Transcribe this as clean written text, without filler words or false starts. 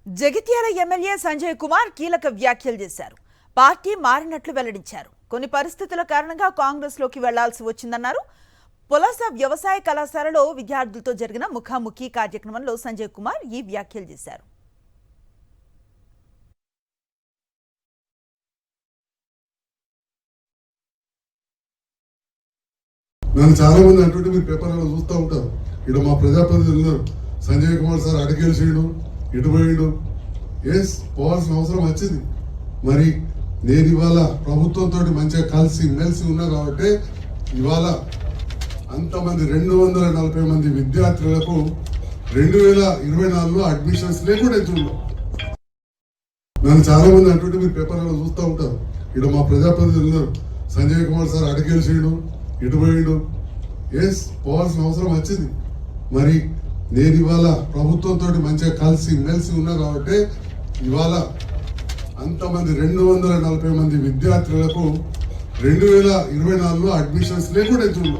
Jagtial MLA Sanjay Kumar కీలక వ్యాఖ్యలు చేశారు. పార్టీ మారినట్లు వెల్లడించారు. కొన్ని పరిస్థితుల కారణంగా కాంగ్రెస్ లోకి వెళ్లాల్సి వచ్చిందన్నారు. పులస వ్యవసాయ కళాశాలలో విద్యార్థులతో జరిగిన ముఖాముఖి కార్యక్రమంలో సంజయ్ కుమార్ ఈ వ్యాఖ్యలు చేశారు. నన్ను చాలా మంది అంటుంటే మీరు పేపర్లలో చూస్తూ ఉంటారు. ఇక్కడ మా ప్రజాప్రతినిధులు ఉన్నారు. సంజయ్ కుమార్ సార్ అడిగేసిడు, ఇటు పోయిండు. ఎస్, పోవాల్సిన అవసరం వచ్చింది. మరి నేను ఇవాళ ప్రభుత్వంతో మంచిగా కలిసి మెలిసి ఉన్నా కాబట్టి ఇవాళ అంతమంది 240 మంది విద్యార్థులకు 2024లో అడ్మిషన్స్ లేకుండా ఇచ్చిండు. నన్ను చాలా మంది అంటుంటే మీరు పేపర్లలో చూస్తూ ఉంటారు. ఇక్కడ మా ప్రజాప్రతినిధులు ఉన్నారు. సంజయ్ కుమార్ సార్ అడిగేసిడు, ఇటు పోయిండు. ఎస్, పోవాల్సిన అవసరం వచ్చింది. మరి నేను ఇవాళ ప్రభుత్వంతో మంచిగా కలిసి మెలిసి ఉన్నా కాబట్టి ఇవాళ అంతమంది 240 మంది విద్యార్థులకు 2024లో అడ్మిషన్స్ లేకుండా ఇచ్చిండు.